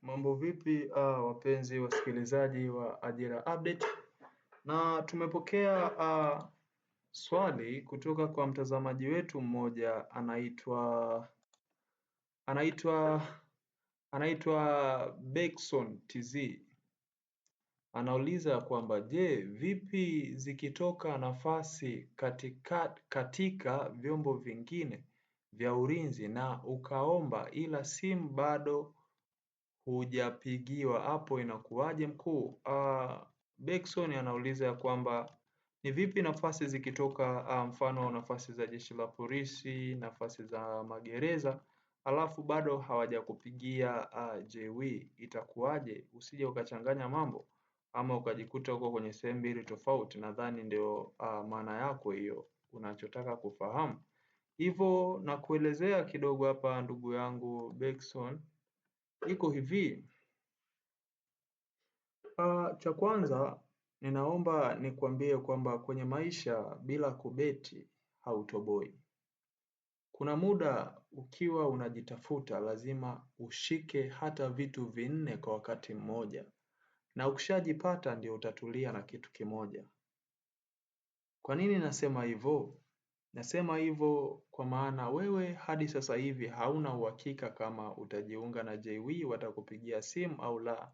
Mambo vipi wapenzi wasikilizaji wa Ajira Update? Na tumepokea swali kutoka kwa mtazamaji wetu mmoja anaitwa Bekson TZ. Anauliza kwamba je, vipi zikitoka nafasi katika vyombo vingine vya ulinzi na ukaomba ila simu bado hujapigiwa, hapo inakuwaje mkuu? Bekson anauliza ya kwamba ni vipi nafasi zikitoka, mfano nafasi za jeshi la polisi, nafasi za magereza, alafu bado hawajakupigia JW, itakuwaje? Usije ukachanganya mambo ama ukajikuta uko kwenye sehemu mbili tofauti. Nadhani ndio maana yako hiyo unachotaka kufahamu. Hivyo na kuelezea kidogo hapa ndugu yangu Bekson. Iko hivi, cha kwanza ninaomba nikuambie kwamba kwenye maisha bila kubeti hautoboi. Kuna muda ukiwa unajitafuta lazima ushike hata vitu vinne kwa wakati mmoja, na ukishajipata ndio utatulia na kitu kimoja. Kwa nini nasema hivyo? Nasema hivyo kwa maana wewe hadi sasa hivi hauna uhakika kama utajiunga na JW, watakupigia simu au la.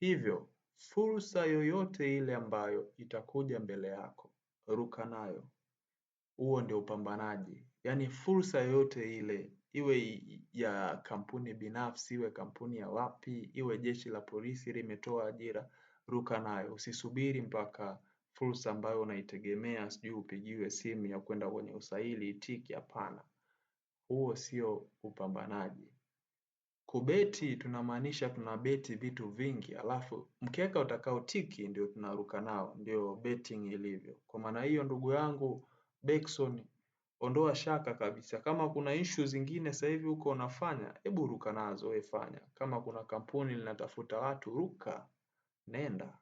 Hivyo, fursa yoyote ile ambayo itakuja mbele yako, ruka nayo. Huo ndio upambanaji. Yaani fursa yoyote ile, iwe ya kampuni binafsi, iwe kampuni ya wapi, iwe jeshi la polisi limetoa ajira, ruka nayo. Usisubiri mpaka fursa ambayo unaitegemea sijui upigiwe simu ya kwenda kwenye usaili itiki, hapana. Huo sio upambanaji. Kubeti tunamaanisha tunabeti vitu vingi, alafu mkeka utakao tiki ndio tunaruka nao, ndio betting ilivyo. Kwa maana hiyo ndugu yangu Bekson, ondoa shaka kabisa. Kama kuna issue zingine sasa hivi uko unafanya, hebu ruka nazo, wewe fanya. Kama kuna kampuni linatafuta watu, ruka, nenda.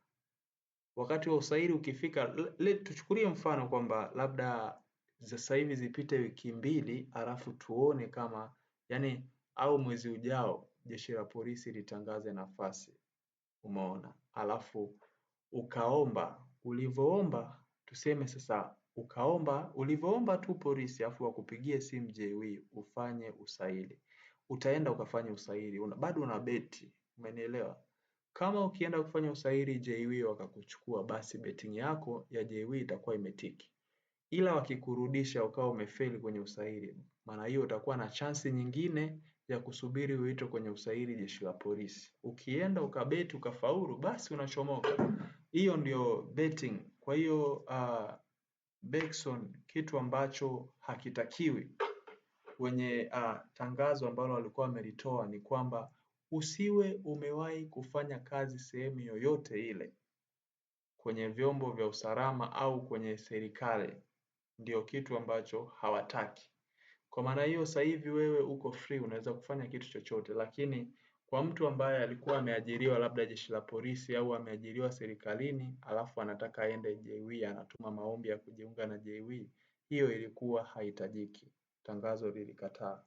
Wakati wa usaili ukifika, tuchukulie mfano kwamba labda sasa hivi zipite wiki mbili, alafu tuone kama yani au mwezi ujao jeshi la polisi litangaze nafasi. Umeona? Alafu ukaomba, ulivyoomba tuseme sasa ukaomba, ulivyoomba tu polisi alafu wakupigie simu JW ufanye usaili. Utaenda ukafanya usaili, bado unabeti. Umenielewa? Kama ukienda kufanya usaili JW wakakuchukua, basi betting yako ya JW itakuwa imetiki. Ila wakikurudisha ukawa umefeli kwenye usaili, maana hiyo utakuwa na chance nyingine ya kusubiri uitwe kwenye usaili jeshi la polisi. Ukienda ukabeti ukafaulu, basi unachomoka. Hiyo ndio betting. Kwa hiyo Bekson, kitu ambacho hakitakiwi kwenye tangazo ambalo walikuwa wamelitoa ni kwamba usiwe umewahi kufanya kazi sehemu yoyote ile kwenye vyombo vya usalama au kwenye serikali. Ndio kitu ambacho hawataki. Kwa maana hiyo sasa hivi wewe uko free, unaweza kufanya kitu chochote, lakini kwa mtu ambaye alikuwa ameajiriwa labda jeshi la polisi au ameajiriwa serikalini alafu anataka aende JW, anatuma maombi ya kujiunga na JW, hiyo ilikuwa haitajiki. Tangazo lilikataa.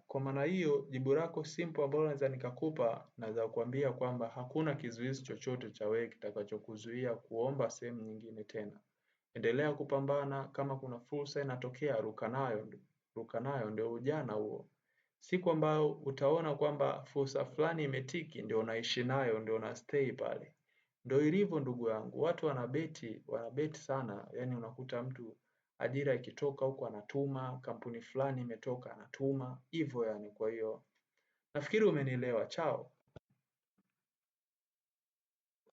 Kwa maana hiyo jibu lako simple ambalo naweza nikakupa, naweza kukuambia kwamba hakuna kizuizi chochote cha wewe kitakachokuzuia kuomba sehemu nyingine tena. Endelea kupambana, kama kuna fursa inatokea ruka nayo, ndio ujana huo. Siku ambayo utaona kwamba fursa fulani imetiki ndio unaishi nayo, ndio una stay pale. Ndio ilivyo ndugu yangu, watu wanabeti sana, yani unakuta mtu ajira ikitoka huko anatuma, kampuni fulani imetoka anatuma, hivyo yani. Kwa hiyo nafikiri umenielewa. Chao.